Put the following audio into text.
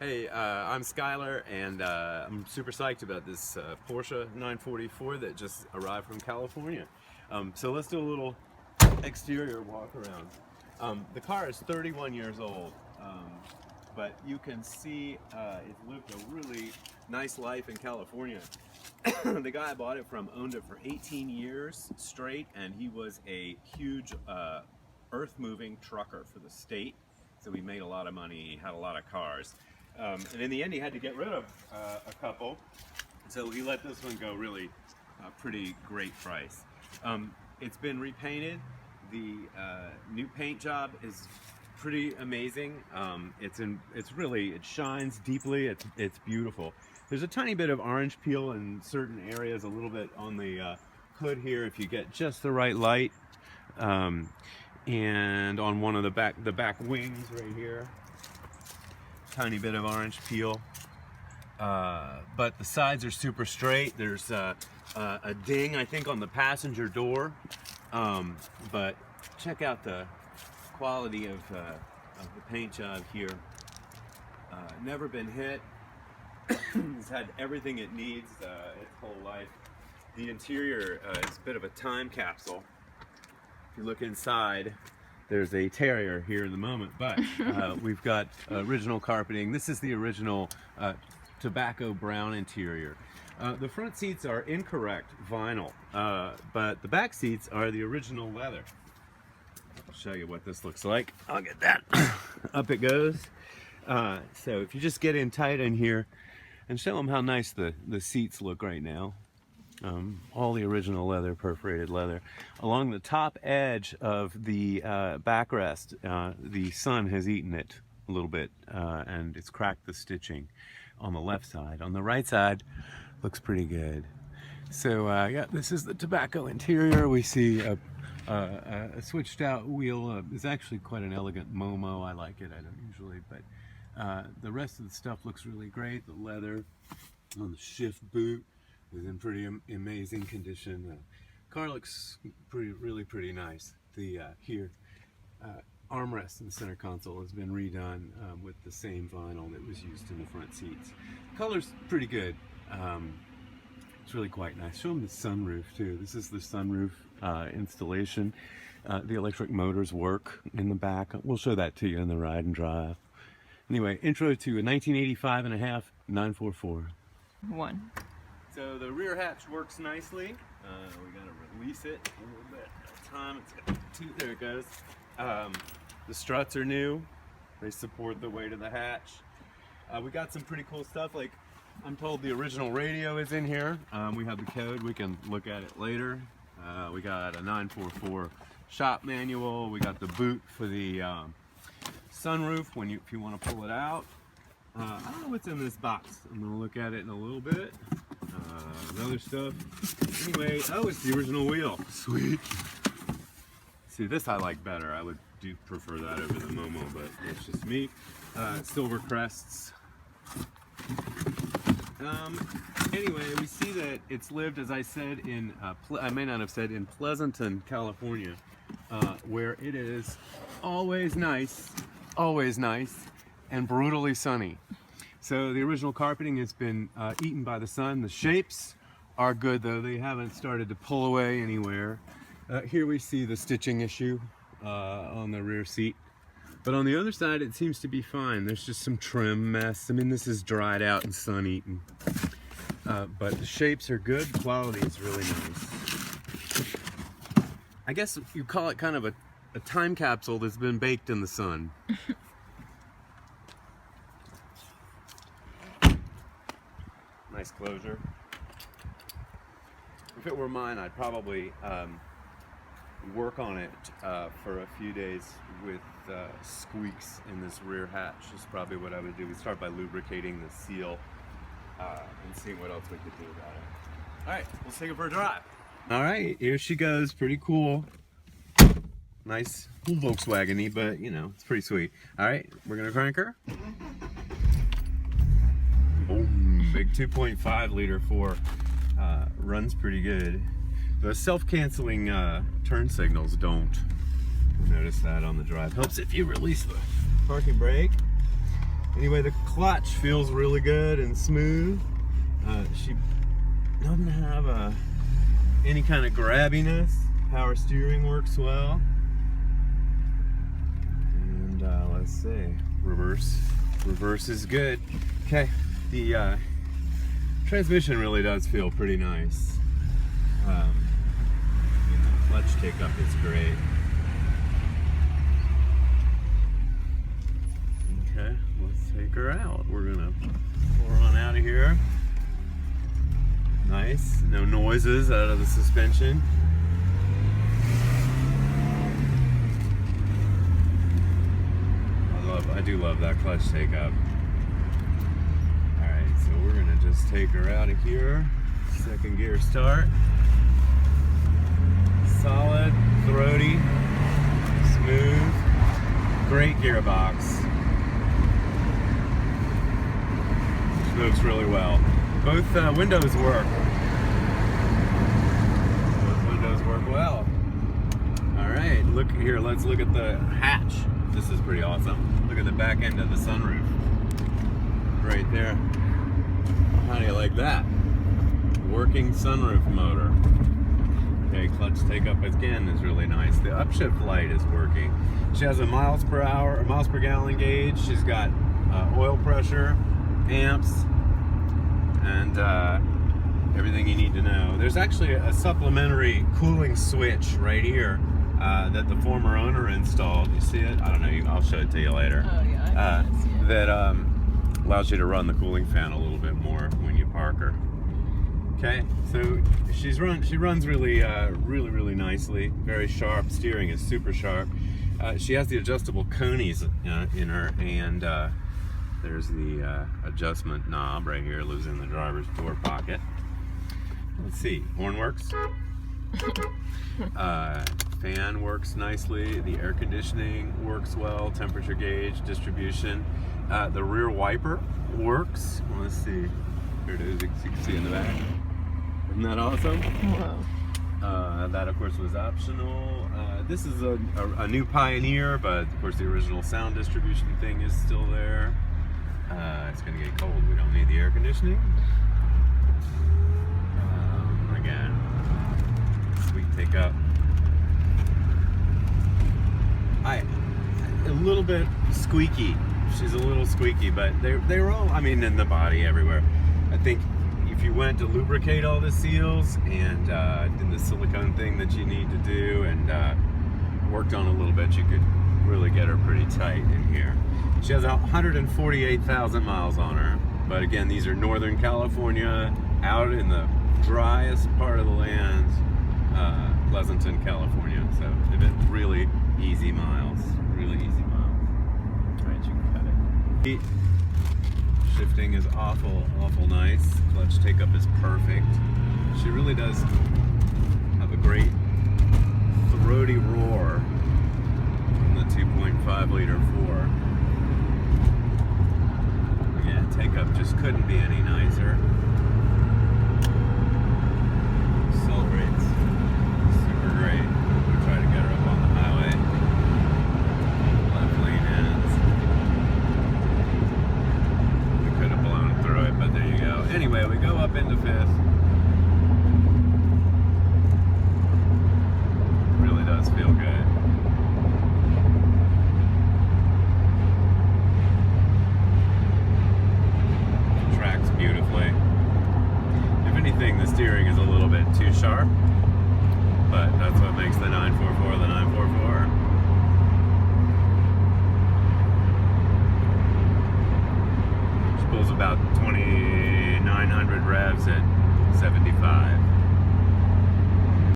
Hey, I'm Skylar, and I'm super psyched about this Porsche 944 that just arrived from California. So let's do a little exterior walk around. The car is 31 years old, but you can see it's lived a really nice life in California. The guy I bought it from owned it for 18 years straight, and he was a huge earth-moving trucker for the state. So he made a lot of money, he had a lot of cars. And in the end, he had to get rid of a couple. So he let this one go really pretty great price. It's been repainted. The new paint job is pretty amazing. It shines deeply. It's beautiful. There's a tiny bit of orange peel in certain areas, a little bit on the hood here if you get just the right light. And on one of the back wings right here, tiny bit of orange peel, but the sides are super straight. There's a ding, I think, on the passenger door, but check out the quality of the paint job here. Never been hit. It's had everything it needs its whole life. The interior is a bit of a time capsule. If you look inside, there's a Terrier here in the moment, but we've got original carpeting. This is the original tobacco brown interior. The front seats are incorrect vinyl, but the back seats are the original leather. I'll show you what this looks like. I'll get that. Up it goes. So if you just get in tight in here and show them how nice the seats look right now. All the original leather, perforated leather. Along the top edge of the backrest, the sun has eaten it a little bit, and it's cracked the stitching on the left side. On the right side, looks pretty good. So yeah, this is the tobacco interior. We see a switched out wheel. It's actually quite an elegant Momo. I like it. I don't usually, but the rest of the stuff looks really great. The leather on the shift boot is in pretty amazing condition. Car looks really pretty nice. The armrest in the center console has been redone with the same vinyl that was used in the front seats. Color's pretty good. It's really quite nice. Show them the sunroof too. This is the sunroof installation. The electric motors work in the back. We'll show that to you in the ride and drive. Anyway, intro to a 1985 and a half 944. So the rear hatch works nicely. We gotta release it a little bit at a time. It's got two, there it goes. The struts are new. They support the weight of the hatch. We got some pretty cool stuff, like I'm told the original radio is in here. We have the code, we can look at it later. We got a 944 shop manual. We got the boot for the sunroof if you want to pull it out. I don't know what's in this box. I'm gonna look at it in a little bit. Other stuff. Anyway, oh, it's the original wheel. Sweet. See, this I like better. I would prefer that over the Momo, but it's just me. Silver crests. Anyway, we see that it's lived, as I said, in I may not have said in Pleasanton, California, where it is always nice, and brutally sunny. So the original carpeting has been eaten by the sun. The shapes are good, though. They haven't started to pull away anywhere. Here we see the stitching issue on the rear seat. But on the other side, it seems to be fine. There's just some trim mess. I mean, this is dried out and sun eaten. But the shapes are good. The quality is really nice. I guess you call it kind of a time capsule that's been baked in the sun. Nice closure. If it were mine, I'd probably work on it for a few days with squeaks in this rear hatch. Is probably what I would do. We start by lubricating the seal and seeing what else we could do about it. All right, let's take it for a drive. All right, here she goes. Pretty cool. Nice Volkswagen-y, but you know, it's pretty sweet. All right, we're gonna crank her. Boom, big 2.5 liter 4. Runs pretty good. The self-canceling turn signals don't. Notice that on the drive. Helps if you release the parking brake. Anyway, the clutch feels really good and smooth. She doesn't have any kind of grabbiness. Power steering works well. And let's see, reverse is good. Okay, the transmission really does feel pretty nice. Clutch take up is great. Okay, let's take her out. We're gonna pull her on out of here. Nice, no noises out of the suspension. I do love that clutch take up. Alright, so we're gonna just take her out of here. Second gear start. Solid, throaty, smooth, great gearbox. Moves really well. Both windows work. Both windows work well. Alright, look here, let's look at the hatch. This is pretty awesome. Look at the back end of the sunroof. Right there. How do you like that? Working sunroof motor. Okay, clutch take up again is really nice. The upshift light is working. She has a miles per gallon gauge. She's got oil pressure, amps, and everything you need to know. There's actually a supplementary cooling switch right here that the former owner installed. You see it? I don't know. I'll show it to you later. Oh yeah. I see it. That allows you to run the cooling fan a little bit more when you park her. Okay, so she runs really, really nicely. Very sharp. Steering is super sharp. She has the adjustable conies in her, and there's the adjustment knob right here. Lives in the driver's door pocket. Let's see. Horn works. Fan works nicely. The air conditioning works well. Temperature gauge, distribution. The rear wiper works. Let's see. Here it is. You can see in the back. Isn't that awesome? Whoa. That of course was optional. This is a new Pioneer, but of course the original sound distribution thing is still there. It's gonna get cold. We don't need the air conditioning. Again, sweet take up. A little bit squeaky. She's a little squeaky, but they're all, I mean, in the body everywhere. I think if you went to lubricate all the seals and did the silicone thing that you need to do and worked on a little bit, you could really get her pretty tight in here. She has 148,000 miles on her, but again, these are Northern California, out in the driest part of the land, Pleasanton, California. So they've been really easy miles, really easy miles. All right, you can cut it. Shifting is awful nice. Clutch take up is perfect. She really does have a great throaty roar from the 2.5 liter 4. Yeah, take up just couldn't be any nicer. Celebrates super great. We try to get her up on the highway. Left lane ends. We could have blown through it, but there you go. Anyway, we go up into fifth. Really does feel good. Tracks beautifully. If anything, the steering is a little bit too sharp, but that's what makes the 944 the 944. She pulls about 2,900 revs at 75.